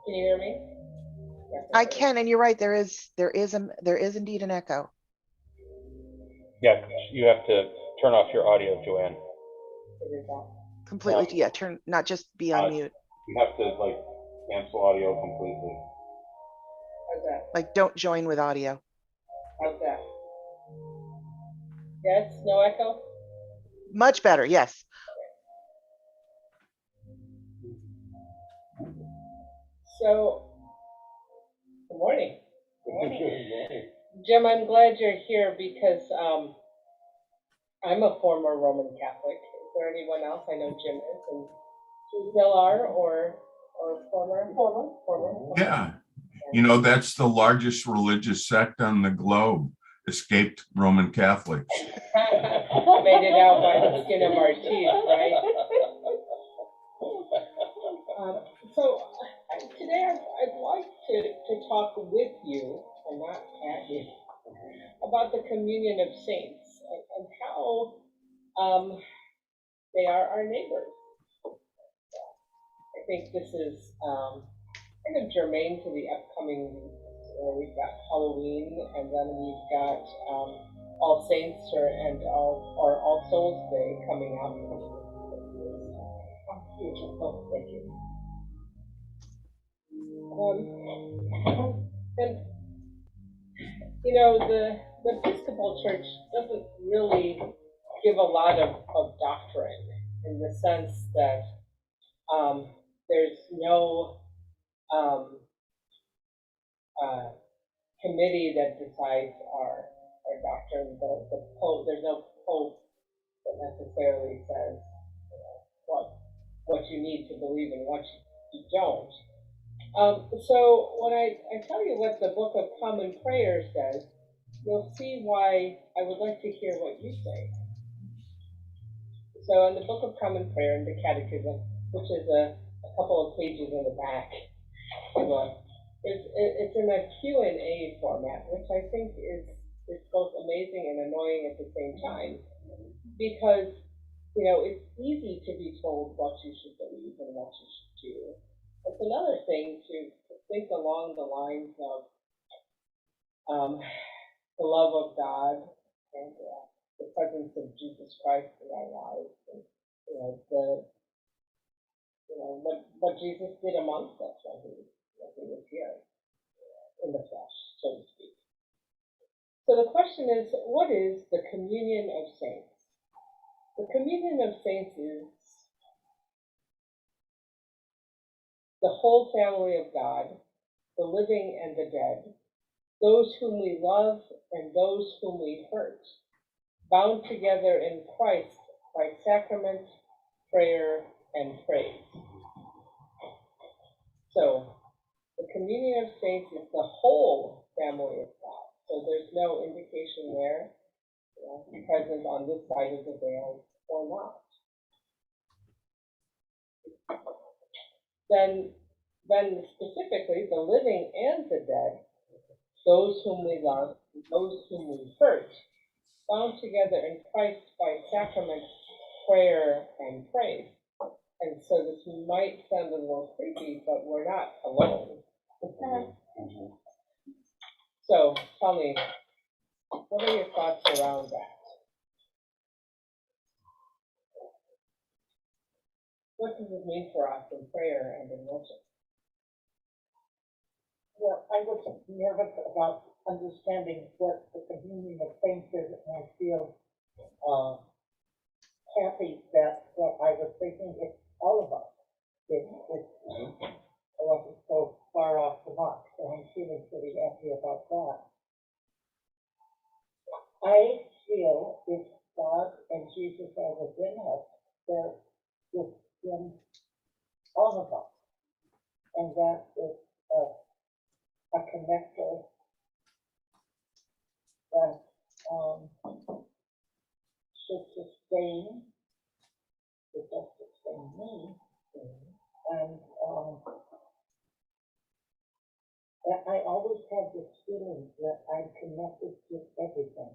Can you hear me? Yes, I can, and you're right. There is indeed an echo. Yeah, you have to turn off your audio, Joanne. Completely. Yeah, turn, not just be on mute. You have to like cancel audio completely. How's that? Like, don't join with audio. How's that? Yes, no echo? Much better. Yes. So, good morning. Good morning. Jim, I'm glad you're here because I'm a former Roman Catholic. Is there anyone else? I know Jim is, and you still are, or former? Yeah, you know, that's the largest religious sect on the globe, escaped Roman Catholics. Made it out by the skin of our teeth, right? So today I'd like to talk with you, and not at you, about the communion of saints and how they are our neighbors. I think this is kind of germane to the upcoming weeks. We've got Halloween, and then we've got All Saints and All Souls Day coming up. Oh, thank you. And you know, the Episcopal Church doesn't really give a lot of doctrine, in the sense that there's no committee that decides our doctrine. The Pope, there's no Pope that necessarily says, you know, what you need to believe and what you don't. So when I tell you what the Book of Common Prayer says, you'll see why I would like to hear what you say. So in the Book of Common Prayer, in the Catechism, which is a couple of pages in the back, it's in a Q&A format, which I think is both amazing and annoying at the same time, because, you know, it's easy to be told what you should believe and what you should do. It's another thing to think along the lines of the love of God and the presence of Jesus Christ in our lives, and what Jesus did amongst us when he was here in the flesh, so to speak. So the question is, what is the communion of saints? The communion of saints is the whole family of God, the living and the dead, those whom we love and those whom we hurt, bound together in Christ by sacrament, prayer, and praise. So, the communion of saints is the whole family of God. So there's no indication there, present on this side of the veil or not. Then specifically, the living and the dead, those whom we love, those whom we hurt, bound together in Christ by sacrament, prayer, and praise. And so this might sound a little creepy, but we're not alone. So tell me, what are your thoughts around that? What does it mean for us in prayer and in worship? Well, I was nervous about understanding what the communion of saints is, and I feel happy that what I was thinking it's all of us. I wasn't so far off the mark, so I'm feeling pretty happy about that. I feel if God and Jesus are within us, they're within all of us, and that is a connector that should sustain, it does sustain me, and I always have this feeling that I'm connected to everything,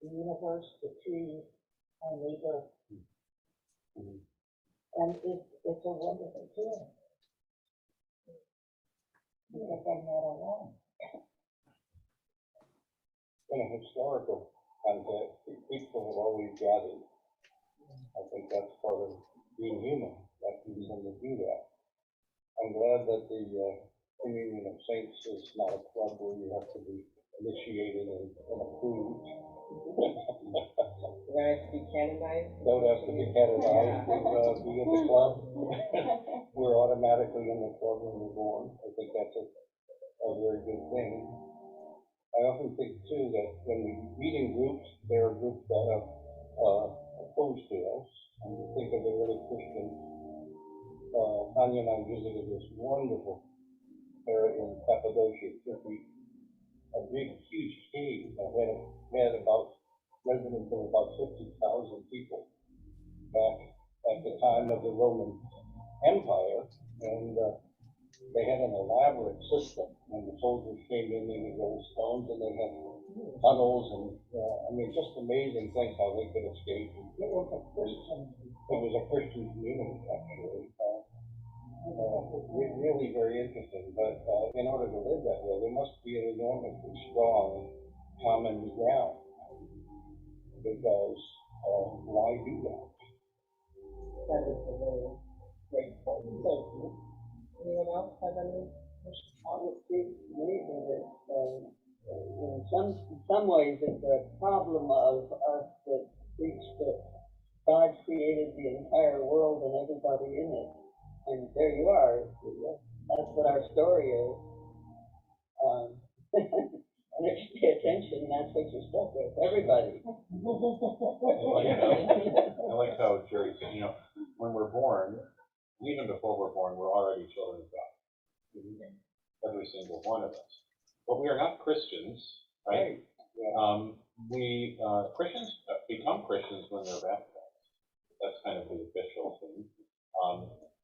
the universe, the trees, my neighbor, and it's a wonderful feeling. because I'm not alone. In a historical context, people have always gathered. I think that's part of being human, that reason to do that. I'm glad that the Communion of Saints is not a club where you have to be initiated and approved. Do I have to be canonized? Don't have to be canonized to be in the club. We're automatically in the club when we're born. I think that's a very good thing. I often think too that when we meet in groups, there are groups that are opposed to us. And you think of the early Christians. Tanya and I visited this wonderful area in Cappadocia, Turkey, a big, huge cave that had about residents of about 50,000 people back at the time of the Roman Empire, and they had an elaborate system. When the soldiers came in, they would roll stones, and they had tunnels, and I mean, just amazing things how they could escape. It was a Christian. It was a Christian community, actually. Really very interesting, but in order to live that way, there must be an enormously strong common ground, because why do that? That is a really great point. So, anyone else have any? Honestly, it's amazing that, in some ways, it's a problem of us that preach that God created the entire world and everybody in it. And there you are. That's what our story is. And if you pay attention, that's what you're stuck with, everybody. I like how Jerry said, when we're born, even before we're born, we're already children of God. Every single one of us. But we are not Christians, right? Christians become Christians when they're baptized. That's kind of the official thing.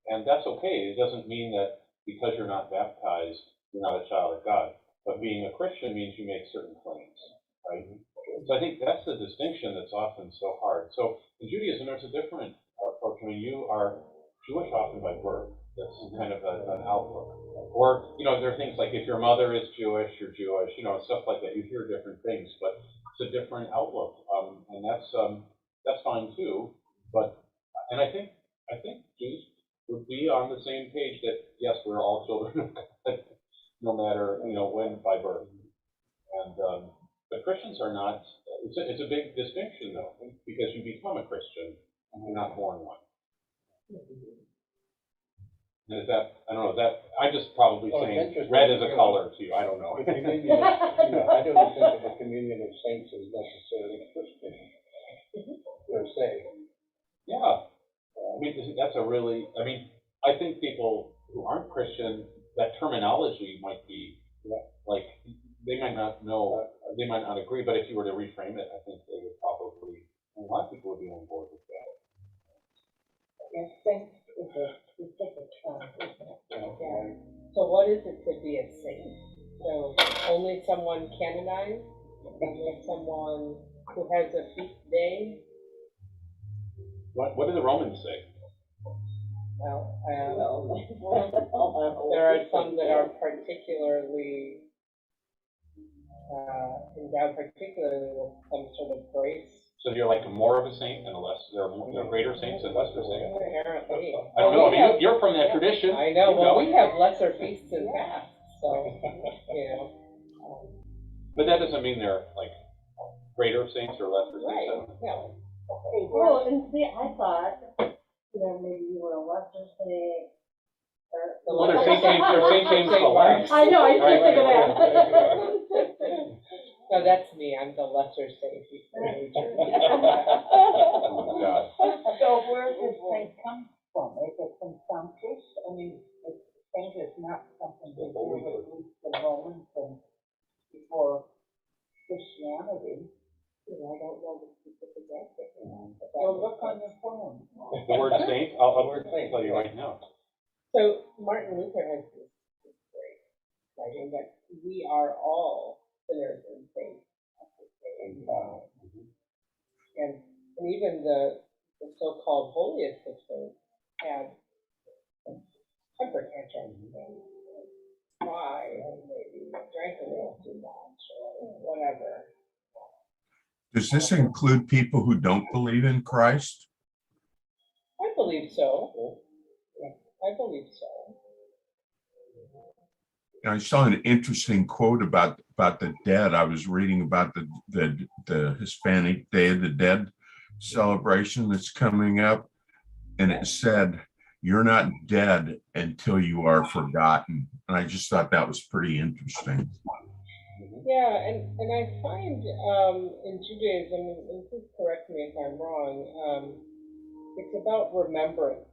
And that's okay. It doesn't mean that because you're not baptized, you're not a child of God. But being a Christian means you make certain claims, right? So I think that's the distinction that's often so hard. So in Judaism, there's a different approach. I mean, you are Jewish often by birth. That's kind of an outlook. Or, there are things like if your mother is Jewish, you're Jewish, stuff like that. You hear different things, but it's a different outlook. And that's fine too. And I think Jews would be on the same page that, yes, we're all children of God, no matter, when by birth. And, but Christians are not, it's a big distinction though, because you become a Christian and you're not born one. And is that, I don't know, I'm just probably saying red is a color to you, I don't know. The communion, I don't think that the communion of saints is necessarily Christian, per se. Yeah. I mean, that's I think people who aren't Christian, that terminology might be, like, they might not know, they might not agree, but if you were to reframe it, I think they would probably, a lot of people would be on board with that. Yes, saints is a specific term, isn't it? Yeah. So what is it to be a saint? So only someone canonized? Only someone who has a feast day? What do the Romans say? Well, Well, there are some that are particularly endowed particularly with some sort of grace. So you're like more of a saint and there are greater saints and lesser saints? Apparently. I don't know, you're from that tradition. I know, well, we have lesser feasts and fasts, so, But that doesn't mean they're like greater saints or lesser Right, saints. no. Well, and see, I thought, maybe you were a lesser saint. Well, they're Saint James the Less. I know, I did think of that. No, that's me, I'm the lesser saint. Oh my God. So where does saint come from? Is it from Sanctus? I mean, saint is not something to do with the Romans and before Christianity. I don't know the specific answer. So look on your phone. The word saint, I'll tell you right now. So Martin Luther has this great writing that we are all sinners and saints at the same time. And even the so-called holiest of saints had temper tantrums and cry drank a little too much, or whatever. Does this include people who don't believe in Christ? I believe so. I believe so. I saw an interesting quote about the dead. I was reading about the Hispanic Day of the Dead celebration that's coming up, and it said, "You're not dead until you are forgotten." And I just thought that was pretty interesting. Yeah, and I find in Judaism, and please correct me if I'm wrong, it's about remembrance.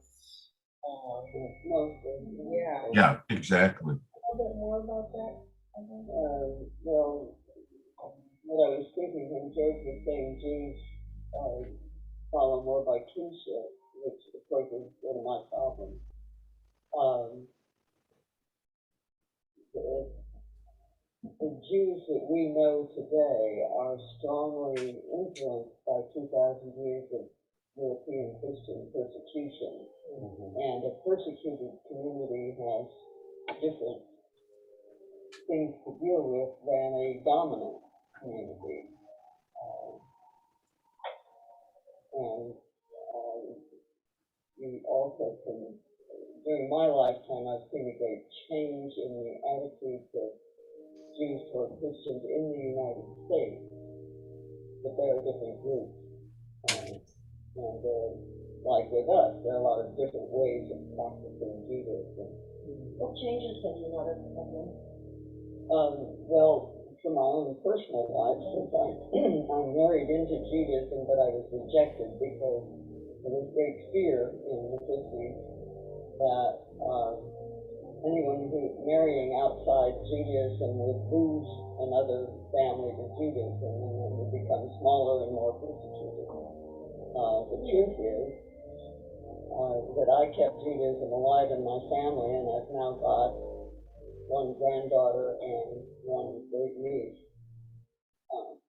Mostly. Yeah. Yeah, exactly. A little bit more about that? Well, what I was thinking when George was saying Jews follow more by kinship, which of course is one of my problems. The Jews that we know today are strongly influenced by 2,000 years of European Christian persecution. And a persecuted community has different things to deal with than a dominant community. We also can, during my lifetime, I've seen a great change in the attitudes of Jews toward Christians in the United States, but there are different groups. Like with us, there are a lot of different ways of practicing Judaism. What changes have you noticed, Edmund? Well, for my own personal life, since I'm married into Judaism, but I was rejected because there was great fear in the 50s that anyone who marrying outside Judaism would lose another family to Judaism and it would become smaller and more persecuted. The truth is that I kept Judaism alive in my family, and I've now got one granddaughter and one great niece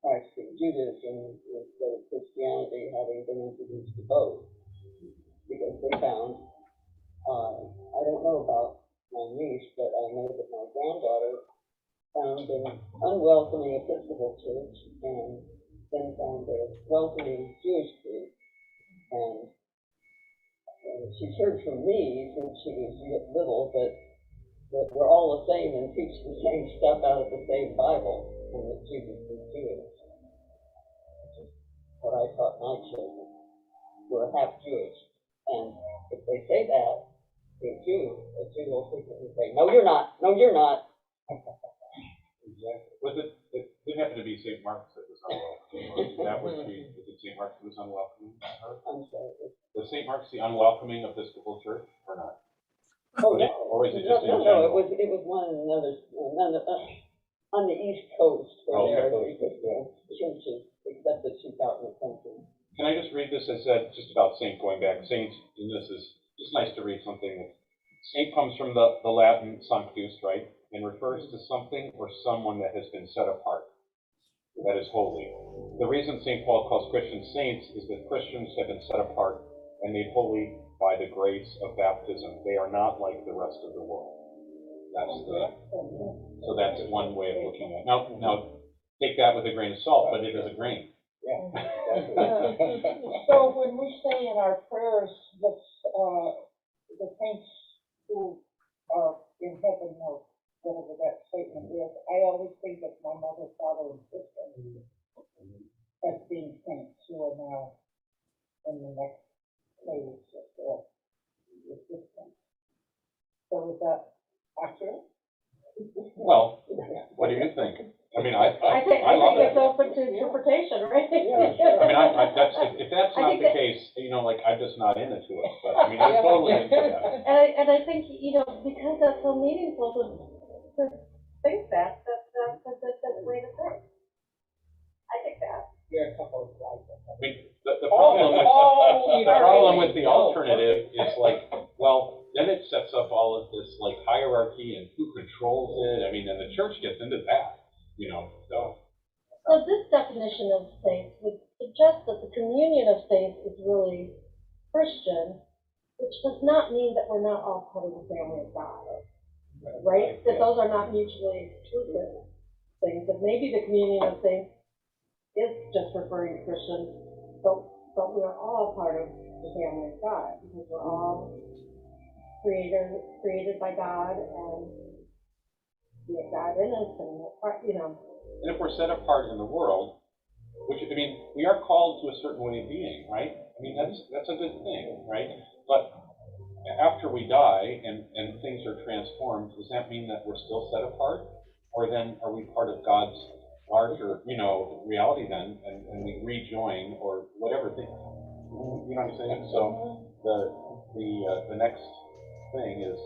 practicing Judaism instead of Christianity, having been introduced to both, because they found, I don't know about my niece, but I know that my granddaughter found an unwelcoming Episcopal church and then found a welcoming Jewish church. And she's heard from me since she was little that we're all the same and teach the same stuff out of the same Bible, and that Jesus is Jewish. Which is what I taught my children, who are half Jewish. And if they say that to a Jew will frequently say, "No, you're not. No, you're not." Exactly. It happened to be St. Mark's that was unwelcoming. That would be, was it St. Mark's that was unwelcoming? I'm sorry. Was St. Mark's the unwelcoming Episcopal church or not? Oh, no. Or is it just in No, general? it was one in another, on the East Coast where there are churches, except that she's out in the country. Can I just read this? I said just about saint, going back. Saint, and this is just nice to read something. Saint comes from the Latin sanctus, right? And refers to something or someone that has been set apart, that is holy. The reason St. Paul calls Christians saints is that Christians have been set apart and made holy by the grace of baptism. They are not like the rest of the world. So that's one way of looking at it. Now, take that with a grain of salt, but it is a grain. Yeah. So when we say in our prayers, the saints who are in heaven, or whatever that statement is, I always think of my mother, father, and sister as being saints who are now in the next phase of their existence. So is that accurate? Well, what do you think? I mean, I love think it's it. open to interpretation, right? I mean, if that's not the case, like, I'm just not into it. But I mean, I'm totally into that. And I think, because that's so meaningful to think that's the way to think. I think that. There are a couple of slides. I mean, the problem with the alternative is like, well, then it sets up all of this like hierarchy and who controls it. I mean, and the church gets into that, so. So this definition of saints would suggest that the communion of saints is really Christian, which does not mean that we're not all part of the family of God, right? That those are not mutually exclusive. things, and maybe the communion of saints is just referring to Christians, but we're all part of the family of God, because we're all created by God, and we have God in us, and you know. And if we're set apart in the world, which, I mean, we are called to a certain way of being, right? I mean, that's a good thing, right? But after we die and things are transformed, does that mean that we're still set apart? Or then are we part of God's larger, reality then, and we rejoin or whatever thing? You know what I'm saying? So the next thing is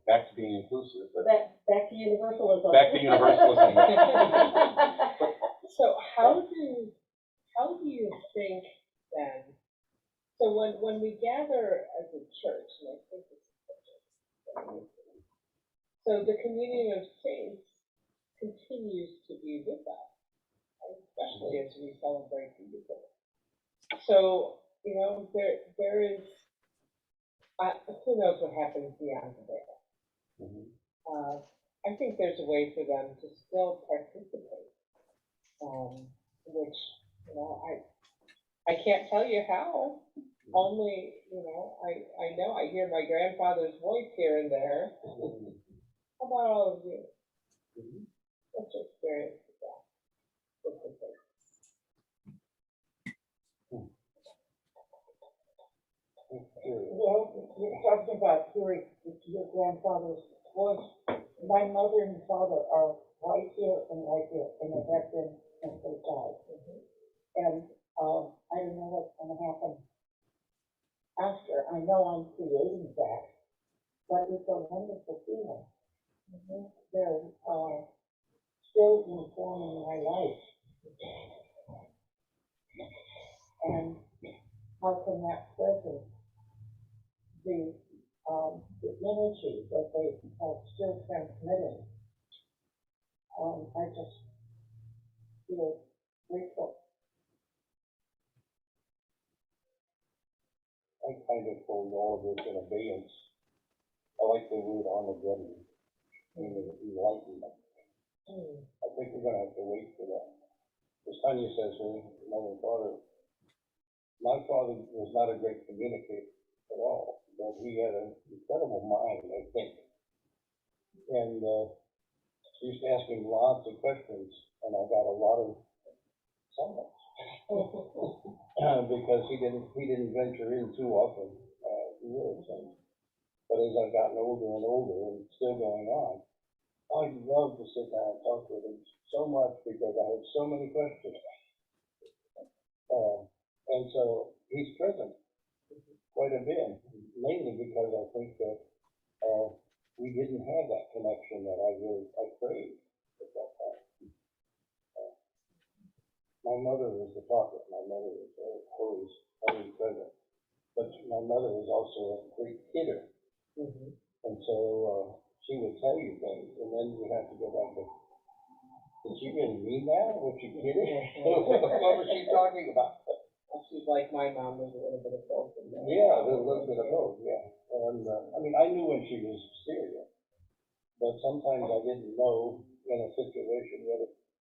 back to being inclusive. But back to universalism. Back to universalism. So how do you think then? So when we gather as a church, and I think this is a church, so the communion of saints continues to be with us, right? Especially as we celebrate the Eucharist. So there is, who knows what happens beyond the veil. I think there's a way for them to still participate, which I can't tell you how. Only I know I hear my grandfather's voice here and there. How about all of you? What's your experience with that? What's the thing? Well, you're talking about hearing your grandfather's voice. My mother and father are right here, and they have been since they died. And I don't know what's going to happen after. I know I'm creating that, but it's a wonderful feeling. They're still informing my life. And how can that presence, the energy that they are still transmitting, I just feel grateful. I kind of hold all of this in abeyance. I like the word Armageddon, meaning enlightenment. I think we're going to have to wait for that. As Tanya says, my father was not a great communicator at all, but he had an incredible mind, I think. And I used to ask him lots of questions, and I got a lot of silence. Because he didn't venture in too often, but as I've gotten older and older, and it's still going on, I love to sit down and talk with him so much because I have so many questions. And so he's present quite a bit, mainly because I think that we didn't have that connection that I craved at that time. My mother was the talker. My mother was always present. But my mother was also a great kidder. And so she would tell you things, and then you have to go back to, did she really mean that? Was she kidding? What was she talking about? She's like my mom, there's a little bit of both in there. Yeah, there's a little bit of both, yeah. And I knew when she was serious, but sometimes I didn't know in a situation whether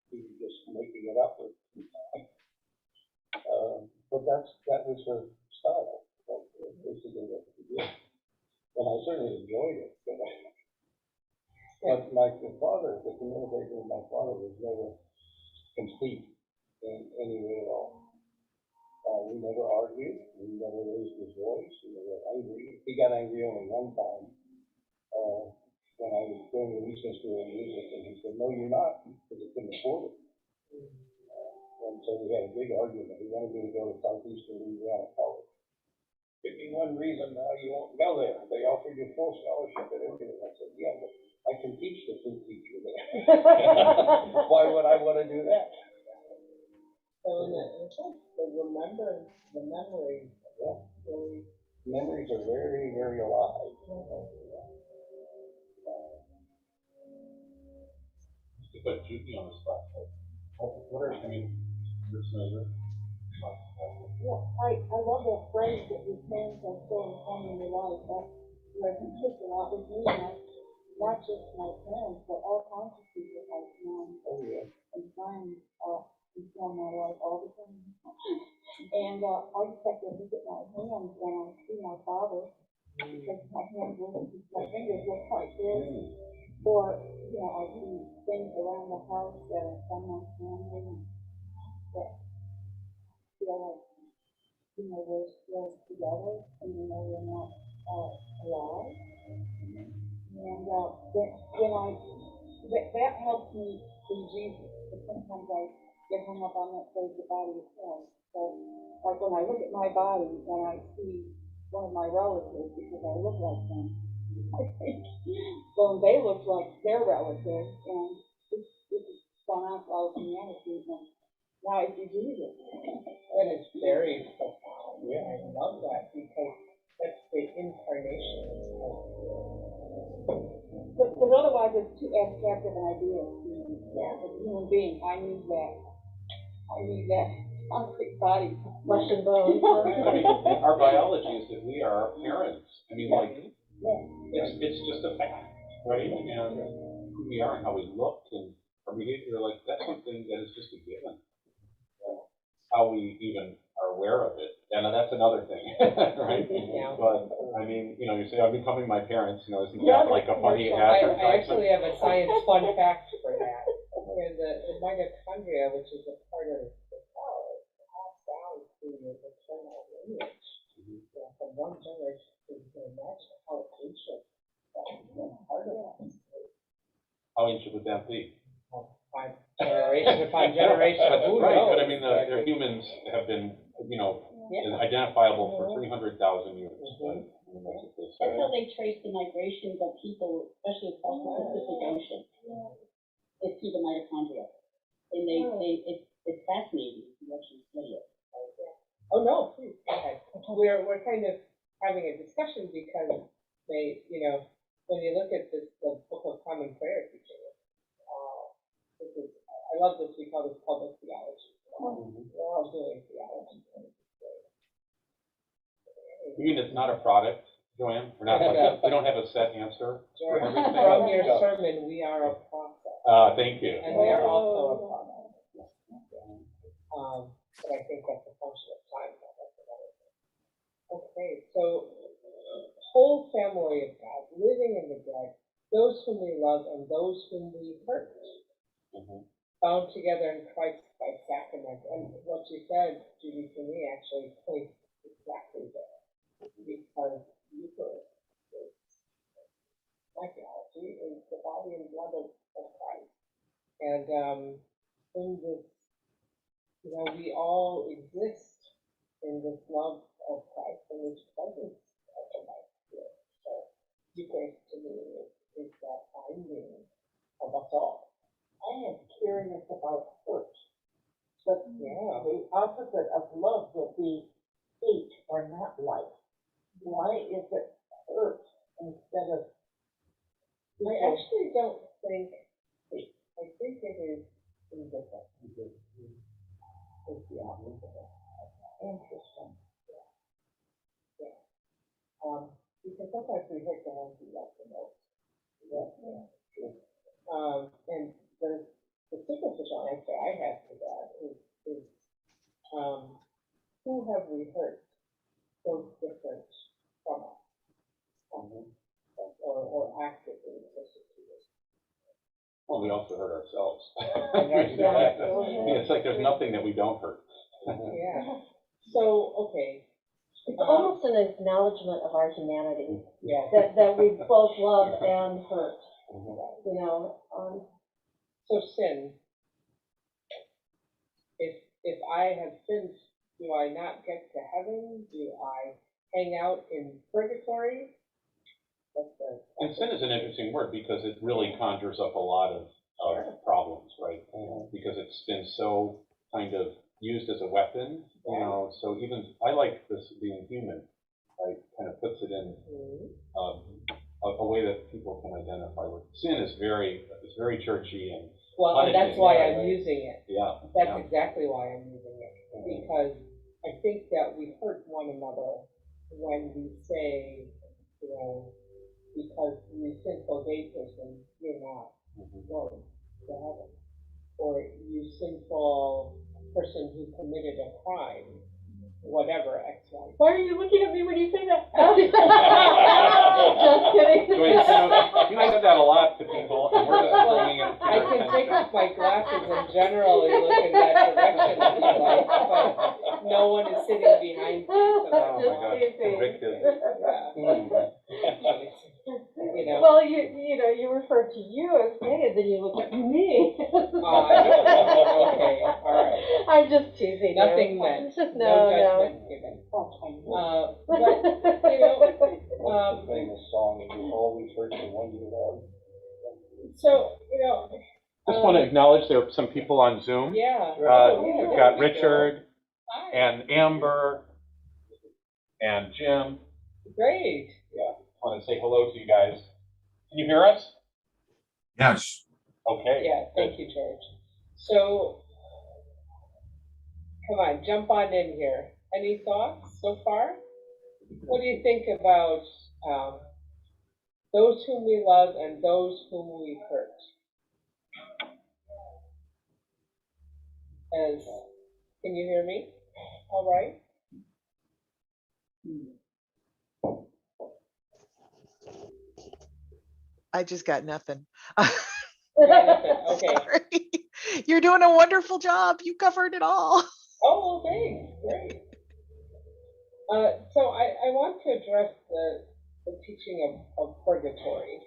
she was just making it up or but that was her style. Basically what she did. And I certainly enjoyed it. But the communication with my father was never complete in any way at all. We never argued. He never raised his voice. He never got angry. He got angry only one time when I was going to Eastern School of Music, and he said, "No, you're not," because he couldn't afford it. And so we had a big argument. He wanted me to go to Southeastern Louisiana College. Give me one reason why you won't go there. They offered you full scholarship and everything. I said, "Yeah, but I can teach the flute teacher there." Why would I want to do that? So remember the memories. Yeah. Really. Memories are very, very alive. To put Judy on the spot, what are, Well, I love that phrase that your parents are still informing your life. That resonates a lot with me. not just my parents, but all kinds of people I've known Oh, yeah. and friends, in my life all the time. And, I just have to look at my hands when I see my father, because my hands look, my fingers look like this. Or, you know, I see things around the house that are from my family and that feel like, you know, we're still together, even though we're not alive. And that helps me see Jesus. But sometimes I get hung up on that phrase, the body of Christ. So, like when I look at my body and I see one of my relatives because I look like them, I think, well, they look like their relatives, and this is gone out to all humanity, and now I see Jesus. And it's very profound. Yeah, I love that because that's the incarnation of But otherwise, it's too abstract of an idea. Yeah, as a human being, I need that concrete body, flesh and bones. I mean, our biology is that we are our parents. I mean, like, it's just a fact, right? And who we are and how we look and our behavior, like, that's something that is just a given. How we even are aware of it, and that's another thing, right? Yeah. But I mean, you know, you say I'm becoming my parents. You know, isn't that like a funny advertisement? I actually have a science fun fact for that. Because the mitochondria, which is a part of the cell, is passed down through your maternal lineage. From one generation to the next. How ancient that part of us is. How ancient would that be? By generation upon generation. Who Right, knows? but I mean, the humans have been, you know, identifiable for 300,000 years. Right? I mean, that's what they say. That's how they trace the migrations of people, especially across the Pacific Ocean. It's through the mitochondria. And it's fascinating if you actually study it. Oh, no, please, go ahead. We're kind of having a discussion because they, you know, when you look at this, the Book of Common Prayer teaching, I love this, we call this public theology. We're all doing theology. You mean it's not a product, Joanne? We're not like, we don't have a set answer for everything? From your sermon, we are a process. Thank you. And we are also a product. But I think that's a function of time. That's another thing. Okay, so whole family of God, living in the dead, those whom we love and those whom we hurt. Bound together in Christ by sacrament. And what you said, Judy, to me actually points exactly there. Because Eucharist is, my theology, is the body and blood of Christ. And in this, you know, we all exist in this love of Christ and this presence of the Holy Spirit. So Eucharist to me is that binding of us all. I am curious about hurt, but the opposite of love would be hate or not like. Why is it hurt instead of? I actually don't think hate. I think it is indifferent. It's the opposite. Interesting. Yeah. Because sometimes we hurt the ones we love the most. And the superficial answer I have to that is who have we hurt so different from us? Or actively persecuted? Well, we also hurt ourselves. Ourselves. It's like there's nothing that we don't hurt. Yeah. So, okay. It's almost an acknowledgement of our humanity, Yeah. that we both love and hurt, you know. So sin, if I have sinned, do I not get to heaven? Do I hang out in purgatory? And sin is an interesting word because it really conjures up a lot of problems, right? Because it's been so kind of used as a weapon, you know, so even, I like this being human, right? Kind of puts it in a way that people can identify with. Sin is very churchy and and that's why I'm using it. Yeah. That's exactly why I'm using it. Because I think that we hurt one another when we say, you know, because you sin so gay person, you're not going to heaven. Or you sinful person who committed a crime, whatever, X, Y. Why are you looking at me when you say that? Just kidding. Joyce, you said that a lot to people, and we're just bringing it to I your can take attention. off my glasses and generally look in that direction if you like, but no one is sitting behind me. So Oh my Just God, teasing. convicted. you know. Well, you referred to you as gay, and then you look at me. Okay, all right. I'm just teasing. Nothing you. meant. It's just No no. judgment given. But, Famous song, you always hurt the one you love. so, Just want to acknowledge there are some people on Zoom. yeah. We've got Richard Hi. and Amber and Jim. Great. I want to say hello to you guys. Can you hear us? Yes. Okay. Yeah, thank you, George. So, come on, jump on in here. Any thoughts so far? What do you think about those whom we love and those whom we hurt? Can you hear me? All right. I just got nothing. Okay. Sorry. You're doing a wonderful job. You covered it all. Oh, thanks. Great. So I want to address the teaching of purgatory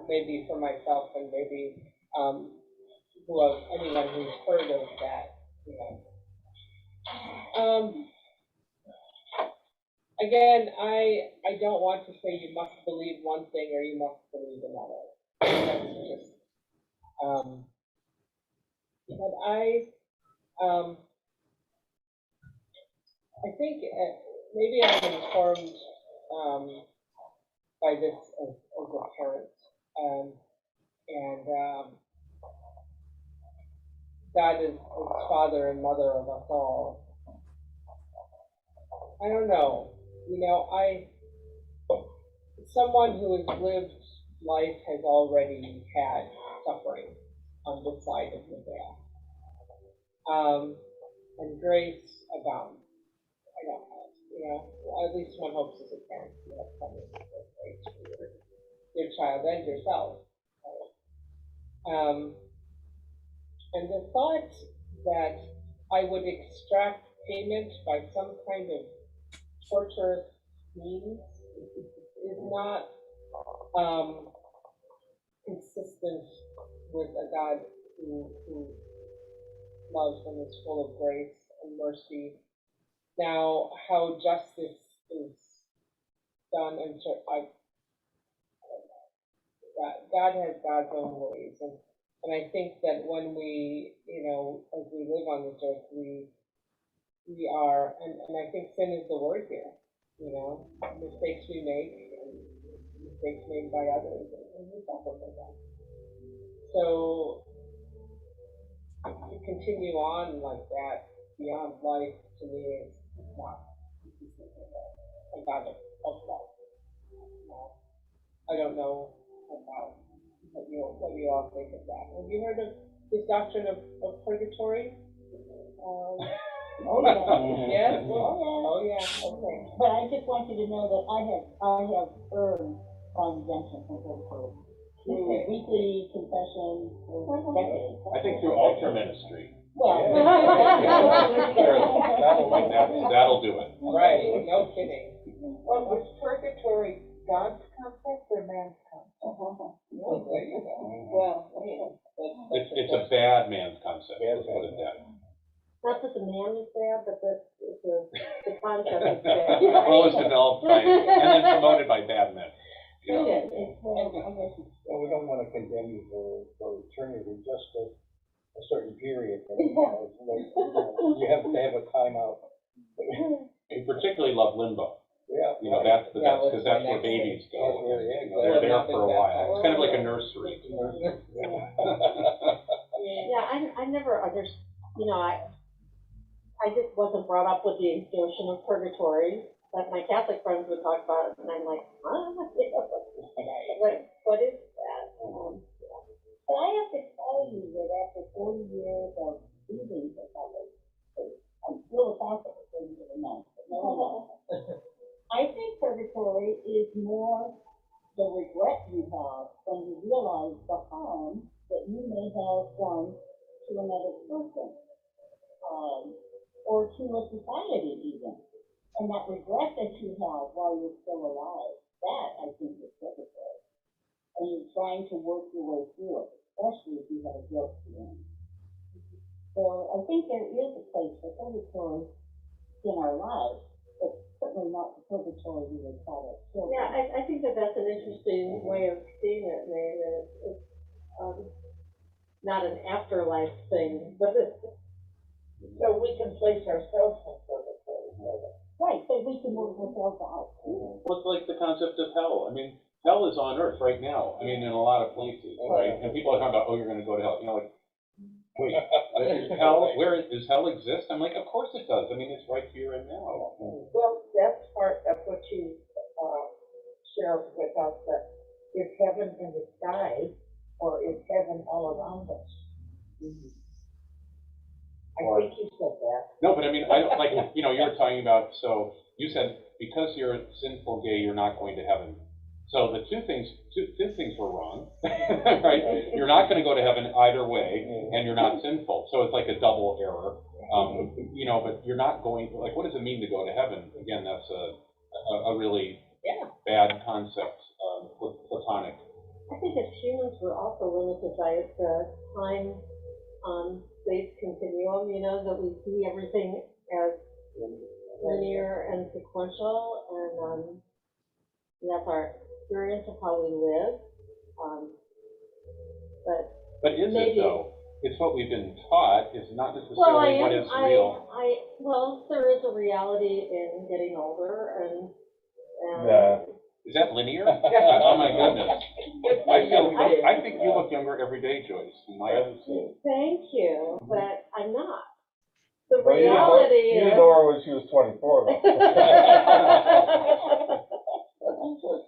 maybe for myself and maybe anyone who's heard of that. Again, I don't want to say you must believe one thing or you must believe another. That's just, but I think maybe I'm informed by this as a parent, and God is father and mother of us all. I don't know. Someone who has lived life has already had suffering on this side of the death. And grace abounds. I don't know, at least one hopes as a parent you have plenty of grace for your child and yourself. And the thought that I would extract payment by some kind of torturous means is not consistent with a God who loves and is full of grace and mercy. Now, how justice is done, and God has God's own ways, and I think that when we, as we live on this earth, we are, and I think sin is the word here. Mistakes we make, and mistakes made by others, and we suffer from them. So to continue on like that beyond life, to me, is not a God of love. I don't know about what you all think of that. Have you heard of this doctrine of purgatory? Oh, yeah. Yes? Oh, yeah, okay. But I just want you to know that I have earned exemption from purgatory. Through weekly confession for decades. I think through altar ministry. Well. That'll do it. Right, no kidding. Well, was purgatory God's concept or man's concept? Well, there you go. Well, It's a bad man's concept, let's put it that way. Not that the man is bad, but the concept is bad. Well, it was developed by, and then promoted by bad men. Well, we don't want to condemn you for eternity, just a certain period. You have to have a timeout. We particularly love limbo. Yeah. That's the best, because that's where babies go. They're there for a while. It's kind of like a nursery. Yeah, I never understood, I just wasn't brought up with the notion of purgatory, like my Catholic friends would talk about it, and I'm like, huh? What or the regret you have when you realize the harm that you may have done to another person, or to a society even. And that regret that you have while you're still alive, that I think is purgatory. And you're trying to work your way through it, especially if you have a guilt feeling. So I think there is a place for purgatory in our lives, but certainly not the purgatory we would call it. Yeah, I think that that's an interesting way of seeing it, May, that it's not an afterlife thing, but it's. So we can place ourselves in purgatory. Right, so we can work ourselves out. What's like the concept of hell? I mean, hell is on earth right now. I mean, in a lot of places, right? And people are talking about, oh, you're going to go to hell. You know, like, wait, hell? Where does hell exist? I'm like, of course it does. I mean, it's right here and now. Well, that's part of what you share with us, that is heaven in the sky, or is heaven all around us? I think you said that. No, but I mean, I don't, like, you know, you were talking about, so you said because you're a sinful gay, you're not going to heaven. So the two things were wrong, right? You're not going to go to heaven either way, and you're not sinful. So it's like a double error. You know, but you're not going, like, what does it mean to go to heaven? Again, that's a really bad concept, platonic. I think as humans, we're also limited by the time, space continuum, you know, that we see everything as linear and sequential, and that's our experience of how we live. But is maybe, it though? It's what we've been taught. It's not necessarily what is real. Well, there is a reality in getting older, and Is that linear? Oh my goodness. I think you look younger every day, Joyce. Thank you, but I'm not. The Well, reality is. Eudora when she was 24, though.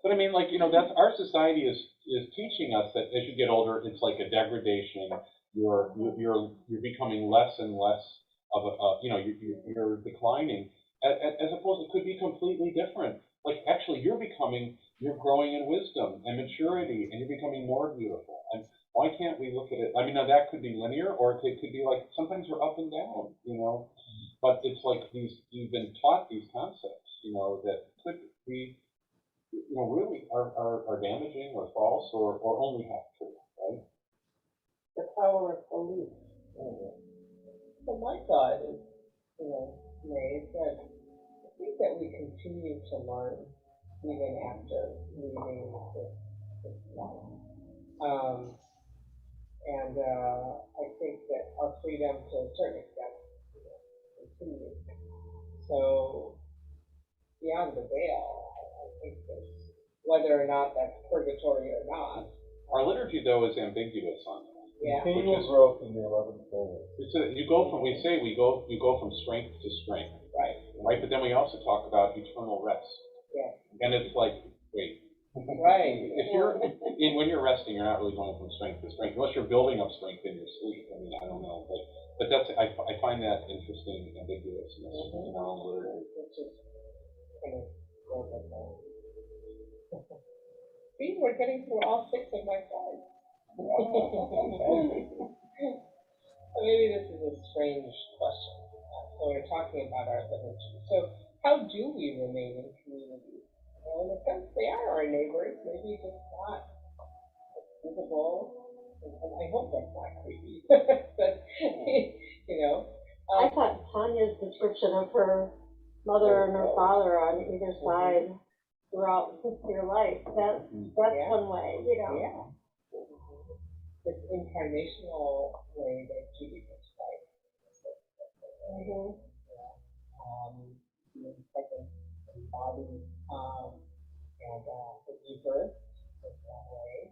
But I mean, like, you know, that's our society is teaching us that as you get older, it's like a degradation. You're becoming less and less of you know, you're declining. As opposed, it could be completely different. Like, actually, you're growing in wisdom and maturity, and you're becoming more beautiful. And why can't we look at it? I mean, now that could be linear, or it could be like, sometimes we're up and down, you know? But it's like you've been taught these concepts, you know, that could be, you know, really are damaging or false or only half true, right? The power of belief. So my thought is, you know, May, is that I think that we continue to learn even after leaving this life. And I think that our freedom to a certain extent continues. So beyond the veil, I think there's, whether or not that's purgatory or not. Our liturgy, though, is ambiguous on that. Yeah. Continual growth in the 11th day. You go from strength to strength. Right, but then we also talk about eternal rest. Yeah. And it's like, wait. Right. When you're resting, you're not really going from strength to strength, unless you're building up strength in your sleep. I mean, I don't know, but that's, I find that interesting, ambiguous in our own liturgy. See, we're getting through all 6 of my slides. So maybe this is a strange question. So we're talking about our liturgy. So how do we remain in community? Well, in a sense, they are our neighbors, maybe just not visible. And I hope that's not creepy. But, you know. I thought Tanya's description of her mother and her father on either side throughout your life, that's one way, you know. Yeah. This incarnational way that Judy described. Being present in body, and the rebirth is one way.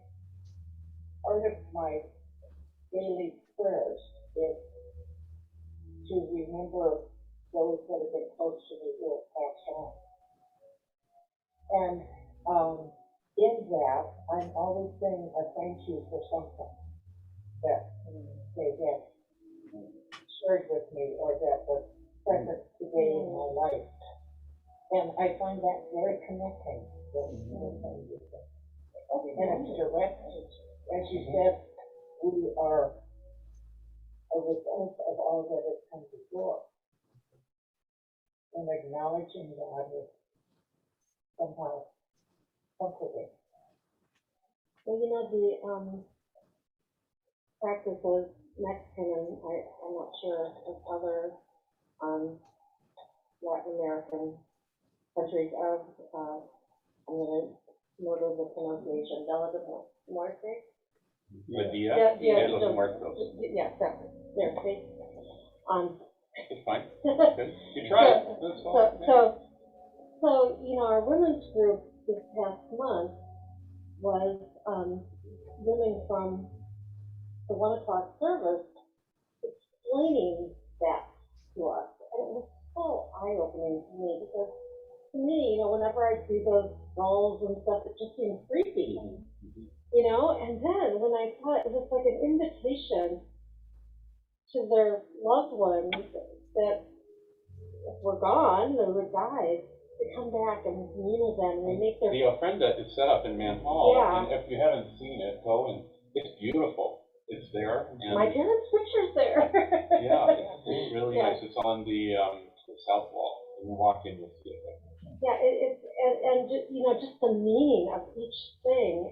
Part of my daily prayers is to remember those that have been close to me who have passed on. And in that, I'm always saying a thank you for something that they have shared with me or that was present today in my life. And I find that very connecting, And it's direct, as you said, we are a result of all that has come before. And acknowledging that is somehow comforting. Well, you know, the, practices, Mexican, and I'm not sure if other, Latin American countries of, I'm gonna murder the pronunciation, Delegate Muerte. Medea, Yeah, los so- muertos. Yeah, exactly, there, see? It's fine. Good. You tried. That's fine. So, you know, our women's group this past month was, women from the 1 o'clock service explaining that to us. And it was so eye-opening to me because to me, you know, whenever I see those dolls and stuff, it just seems creepy. You know, and then when I thought it was like an invitation to their loved ones that were gone or were died to come back and meet with them and they make their. The ofrenda is set up in Man Hall, Yeah. and if you haven't seen it, go and it's beautiful. It's there. And My parents' picture's there. yeah, it's really Yeah. nice. It's on the south wall. When you walk in, you'll see it. Yeah, and just, you know, just the meaning of each thing,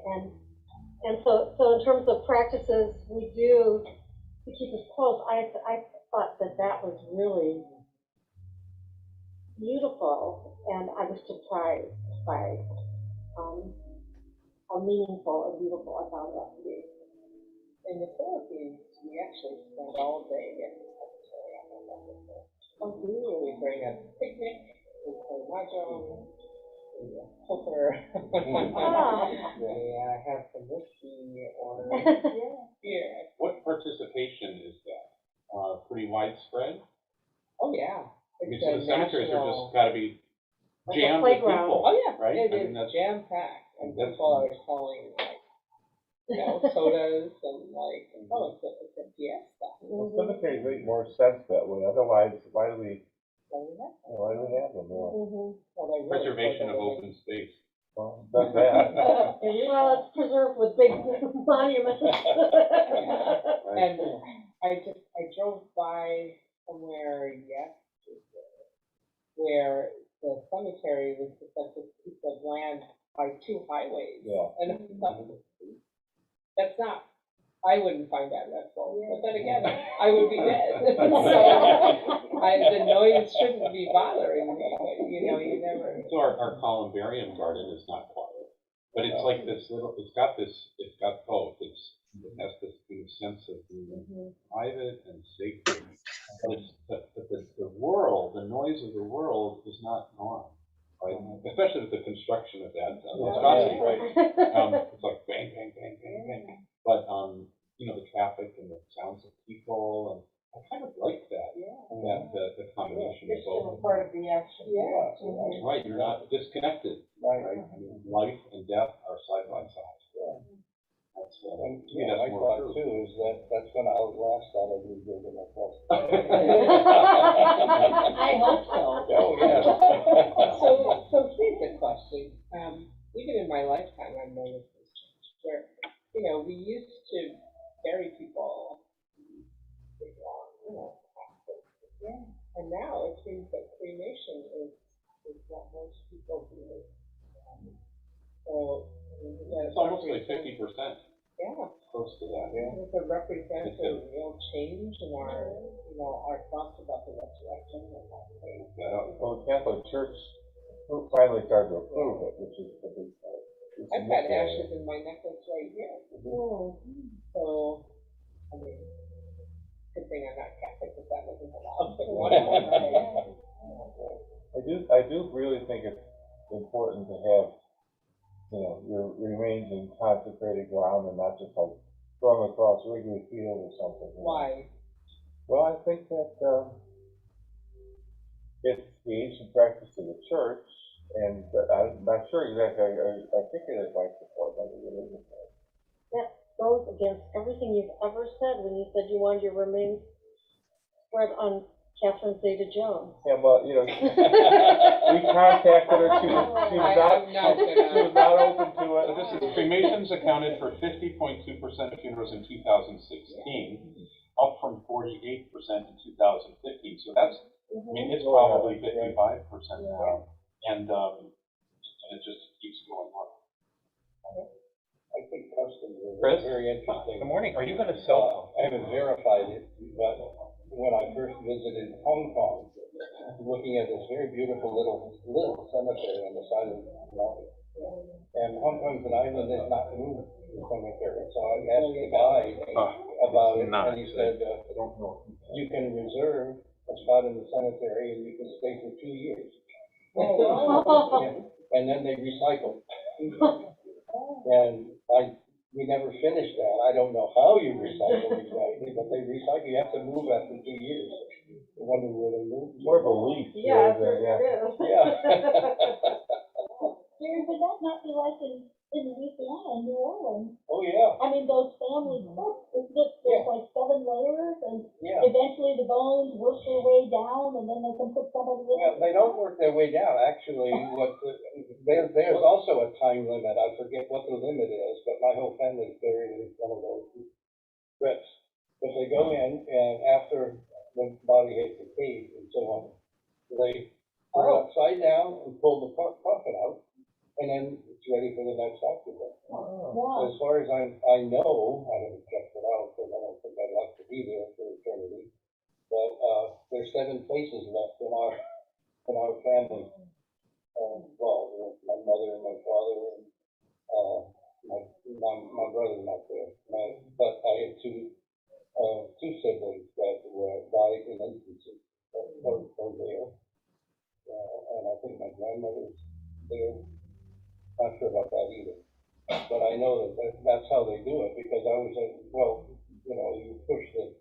and so in terms of practices we do to keep us close, I thought that was really beautiful, and I was surprised by how meaningful and beautiful I found that to be. In the Philippines, we actually spend all day getting the cemetery on the level. Oh, really? We bring a picnic, we play mahjong, we poker, Ah. we have some whiskey or Yeah. beer. What participation is that? Pretty widespread? Oh, yeah. I mean, It's so a the cemeteries are national- just gotta be Like a jammed with playground. people. Oh, yeah, Right? it I mean, is that's- jam-packed, and that's- people are selling, like, you know, sodas and like, oh, it's a fiesta. Well, cemeteries make more sense that way, otherwise, why do we have them? Yeah. Mhm. Well, they're really Preservation of for the living. open space. Well, does that. Well, it's preserved with big monuments. And I drove by somewhere yesterday where the cemetery was just like this piece of land by 2 highways. Yeah. And I thought, that's not, I wouldn't find that restful, but then again, I would be dead. So, the noise shouldn't be bothering me, but you know, you never. So our columbarium garden is not quiet, but it's like this little, it's got both. It has this kind of sense of being private and sacred. But the world, the noise of the world is not gone, right? Especially with the construction of that monstrosity. It's like bang, bang, bang, bang, bang. But, you know, the traffic and the sounds of people, and I kind of like that. The combination of It's still both. a part of the action. Yeah. That's right, you're not disconnected, Right. right? I mean, life and death are side by side. That's, And, to me, yeah, my that's more thought true. too is that's gonna outlast all of you building a cluster. I hope so. Oh, yeah. So here's a question. Even in my lifetime, I've noticed this change where, you know, we used to bury people big long, you know, and now it seems that cremation is what most people do. So, I mean, It's almost like 50%, yeah, close to that. it represents a real change in our, you know, our thoughts about the resurrection and that thing. Well, the Catholic Church finally started to approve it, which is the big part. I've got ashes in my necklace right here. So, I mean, good thing I'm not Catholic, because that wasn't allowed. I do really think it's important to have, you know, your remains in consecrated ground and not just like thrown across Wrigley Field or something. You know? Why? Well, I think that it's the ancient practice of the church, and I'm not sure exactly I articulate my support by the religion. That goes against everything you've ever said when you said you wanted your remains spread on Catherine Zeta-Jones. Yeah, well, you know, we contacted her, she was not open to it. But this is, cremations accounted for 50.2% of funerals in 2016, up from 48% in 2015. So that's, I mean, it's probably 55% now. And it just keeps going up. I think customs are Chris? very interesting. Good morning. Are you going to sell? I haven't verified it, but when I first visited Hong Kong, looking at this very beautiful little cemetery on the side of the mountain. And Hong Kong's an island that's not moved the cemetery, so I asked the guide about it, and he said, you can reserve a spot in the cemetery and you can stay for 2 years. And then they recycle. And we never finished that. I don't know how you recycle exactly, but they recycle. You have to move after 2 years. I wonder where they moved. More of a lease. Yeah, yeah. it is. Yeah. Jerry, would that not be like in Louisiana, in New Orleans? Oh, yeah. I mean, those family crypts, it's just, there's like 7 layers, and Yeah. eventually the bones work their way down, and then they can put somebody in. Yeah, they don't work their way down. Actually, there's also a time limit. I forget what the limit is, but my whole family's buried in one of those crypts. But they go in, and after the body hits the cave and so on, they turn upside down and pull the coffin out, and then it's ready for the next occupant. Yeah. As far as I know, I haven't checked it out because I don't think I'd like to be there for eternity. But there's 7 places left in our family. Well, my mother and my father and my brother's not there. But I had two siblings that died in infancy are there. And I think my grandmother's there. Not sure about that either. But I know that's how they do it, because I was like, well, you know, you push the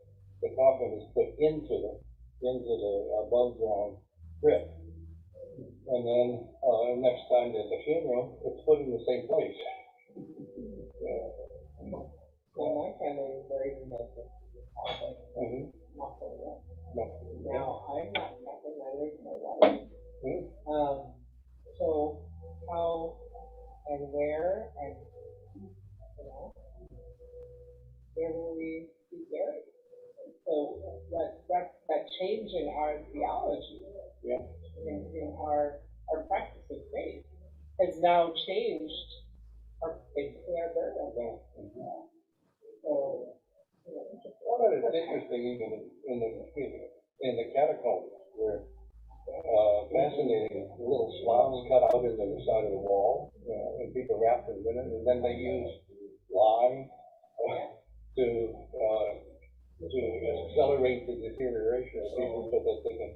coffin is put into the above ground crypt. And then next time there's a funeral, it's put in the same place. Well, my family is buried in Memphis. Now, I'm not Catholic, neither is my wife. So how and where and, you know, where will we be buried? So that change in our theology, in our practice of faith, has now changed basically our burial. So, you know, Well, it's interesting even in the catacombs where fascinating little slots cut out into the side of the wall, and people wrapped them in it, and then they use lye to accelerate the deterioration of people so that they can.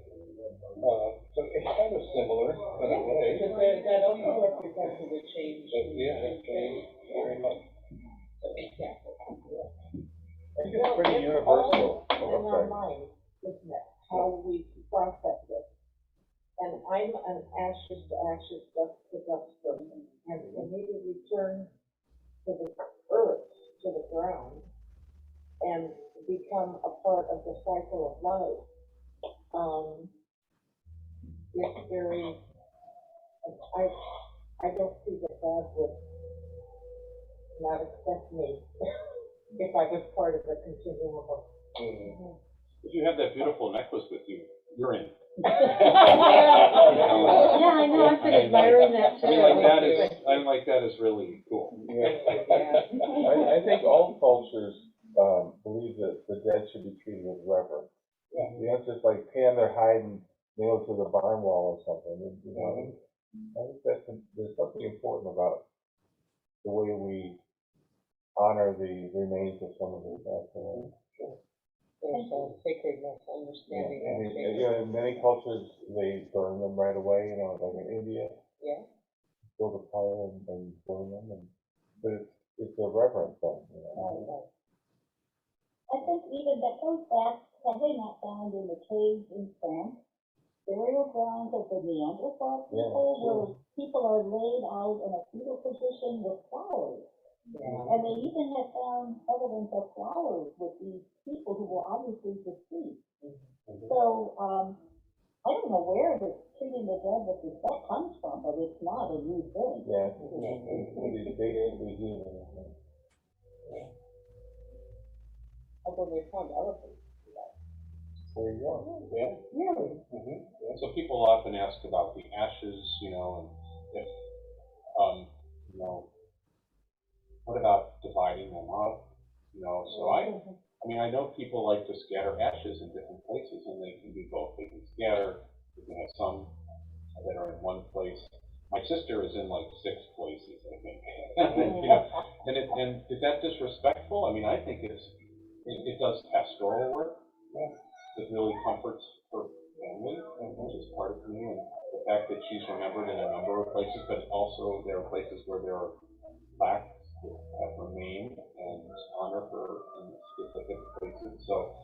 So it's kind of similar in a way. That also represents a change. It changed very much. I think it's pretty universal. In our mind, isn't it, how we process it? And I'm an ashes to ashes, dust to dust person, and maybe return to the earth, to the ground, and become a part of the cycle of life. It's very, I don't see that God would not accept me if I was part of the continuum of. If you have that beautiful necklace with you, you're in. Yeah, I know, I've been admiring that too. I like that is really cool. I think all cultures believe that the dead should be treated with reverence. You don't just like pan their hide and nail it to the barn wall or something. You know, I think there's something important about the way we honor the remains of someone who's passed away. There's a sacredness, understanding. In many cultures, they burn them right away, you know, like in India. Yeah. Build a fire and burn them, but it's a reverent thing, you know. I think even that goes back, have they not found in the caves in France, burial grounds of the Neanderthal people, where people are laid out in a fetal position with flowers? Yeah. And they even have found evidence of flowers with these people who were obviously deceased. So, I don't know where the treating the dead with respect comes from, but it's not a new thing. Yeah, it's big every year. Although they found elephants. There you go. Yeah. Really? Yeah. So people often ask about the ashes, and if, what about dividing them up? So I know people like to scatter ashes in different places, and they can do both. They can scatter, you can have some that are in one place. My sister is in like 6 places, I think. And is that disrespectful? I think it does pastoral work. It really comforts her family, which is part of me, and the fact that she's remembered in a number of places, but also there are places where there are plaques that have her name and honor her in specific places. So,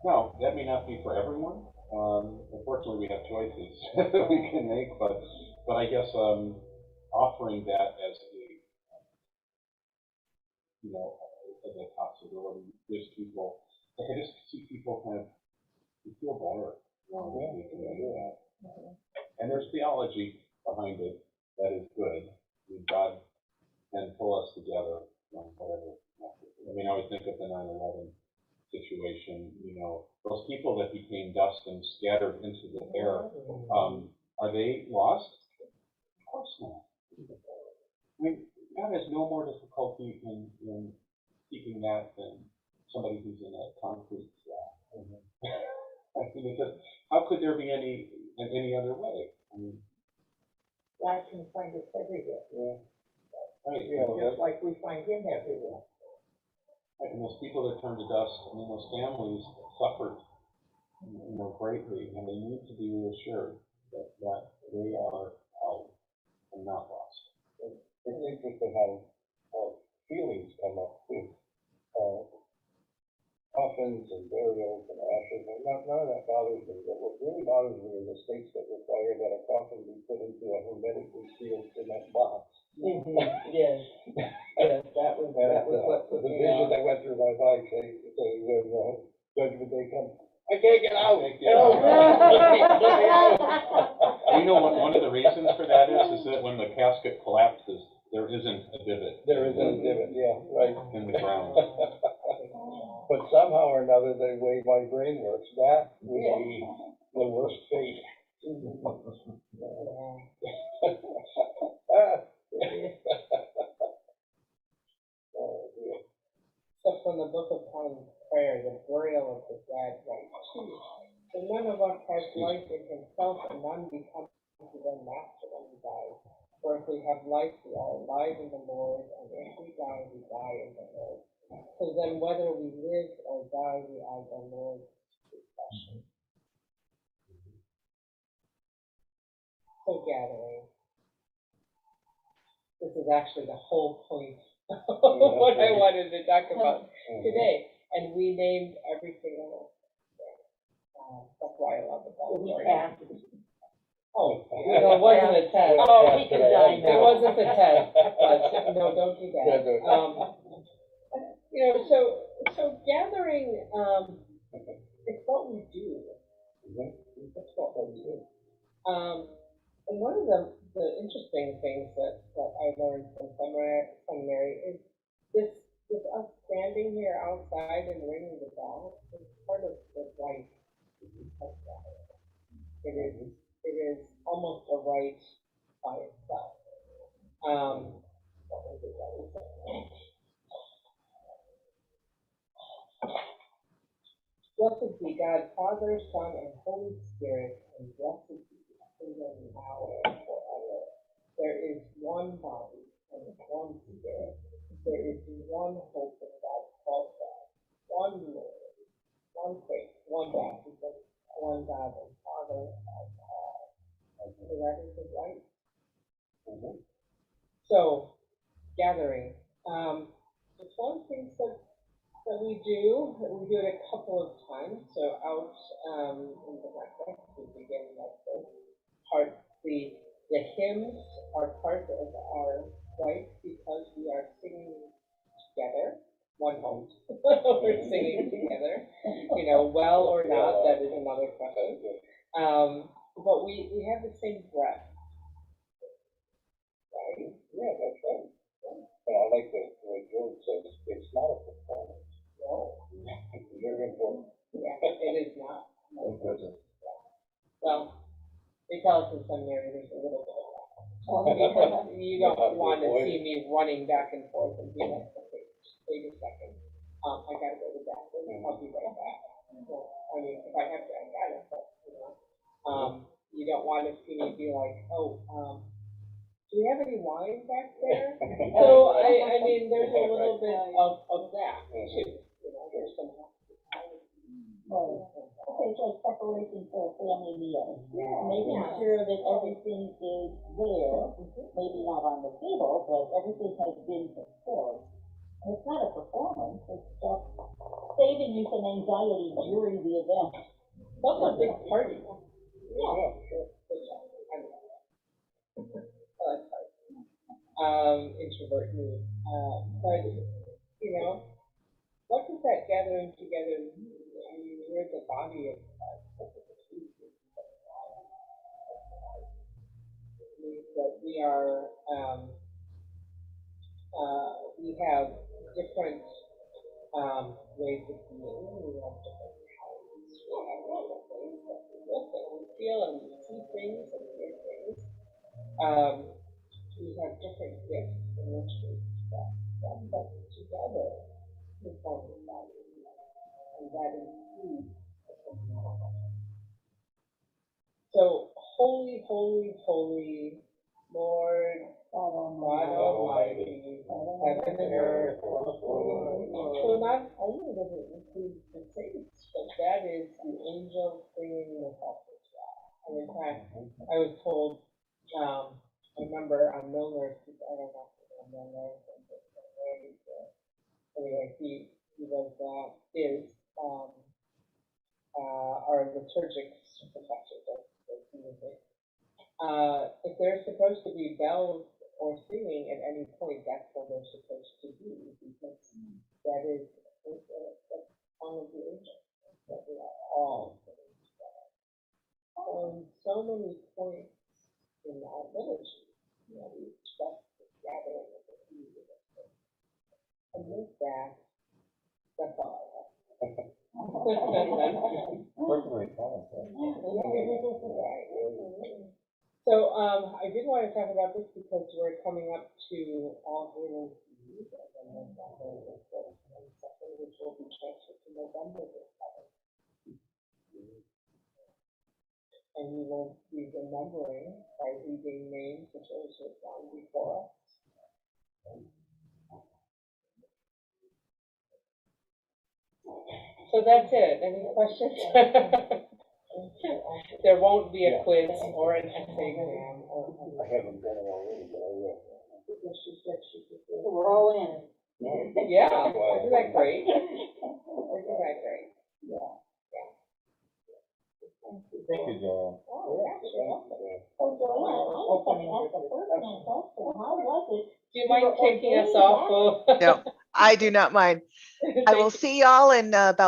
no, that may not be for everyone. Unfortunately, we have choices that we can make, but I guess offering that as a possibility gives people. I just see people kind of feel better when they can do that. And there's theology behind it that is good. God can pull us together on whatever. I always think of the 9/11 situation. Those people that became dust and scattered into the air, are they lost? Of course not. God has no more difficulty in keeping that than somebody who's in a concrete slab. How could there be any other way? God can find us everywhere. Yeah. Right. Just like we find him everywhere. And those people that turned to dust, those families suffered, greatly, and they need to be reassured that they are held and not lost. It's interesting how feelings come up too. Coffins and burials and ashes, and none of that bothers me. But what really bothers me are the states that require that a coffin be put into a hermetically sealed cement box. Yes. Yes, that was what the vision that went through my mind saying when Judgment Day comes, I can't get out. One of the reasons for that is that when the casket collapses, there isn't a divot. There isn't a divot, yeah, right. In the ground. But somehow or another, the way my brain works, that would be the worst fate. So from the Book of Common Prayer, the burial of the dead, right? So none of us has life in himself, and none becomes to them master when he dies. For if we have life, we are alive in the Lord, and if we die in the Lord. So then whether we live or die, we are the Lord's possession. So gathering. This is actually the whole point of what I wanted to talk about today. And we named every single thing. That's why I love the Bible. Oh, no, it wasn't a test. Oh, he can die now. It wasn't a test, but no, don't do that. So gathering, it's what we do. It's what we do. And one of the interesting things that I learned from seminary is this us standing here outside and ringing the bell is part of the rite of gathering. It is almost a rite by itself. What was it that we said? Blessed be God, Father, Son, and Holy Spirit, and blessed be the kingdom now and forever. There is one body and one spirit. There is one hope in God called God, one Lord, one faith, one baptism, one God and Father of all. So that is the right. So, gathering. It's one of the things that we do it a couple of times. So out in the Rite, we begin like this part. The hymns are part of our rite because we are singing one home. We're singing together, you know, well or not, that is another question. But we have the same breath, right? Yeah, that's right. And I like the way George says, it's not a performance. No, It's very important. yeah, it is not. Because Well, they tell us in seminary there's a little bit of that. Because you don't want to see me running back and forth and being like, okay, wait a second. I gotta go to the bathroom, I'll be right back. Well, I mean, if I have to, I gotta, but, you know. You don't want to see me be like, oh, do we have any wine back there? So, I mean, there's a little bit of that too, you know, there's some hospitality. Okay, so it's preparation for a family meal. Yeah. Making sure that everything is there, maybe not on the table, but everything has been prepared. And it's not a performance, it's just saving you some anxiety during the event. It's also a big party. Yeah. Sure. I like parties. Introvert me. But, you know, what does that gathering together mean? I mean, we're the body of Christ. It means that we are, we have different ways of being. We have different talents. We have different ways that we look and we feel and we see things and hear things. We have different gifts in which we express them, but together we form the body. And that includes the personality. So, holy, holy, holy Lord God Almighty, heaven and earth. So not only does it include the saints, but that is the angel singing the help as well. And in fact, I was told, I remember on Milner's, I don't know if Milner, anyway, he was, our liturgics professor, if they're supposed to be bells or singing at any point, that's when they're supposed to be, because that is the song of the angels, that we are all singing together. On so many points in our liturgy, you know, we express the gathering of the community. And with that, that's all I have. personally, right? So, I did want to talk about this because we're coming up to All Hallows Eve, and then November the 1st and 2nd, which will be transferred to November the 7th. And we will be remembering by reading names of those who have gone before us. So that's it. Any questions? There won't be a quiz or an essay exam. I haven't done it already, but I will. We're all in. Yeah, isn't that great? Isn't that great? Yeah. Thank you, Joanne. Oh, yeah, sure. So Joanne, I was going to ask the first question, how was it? Do you mind taking us off? No, I do not mind. I will see y'all in about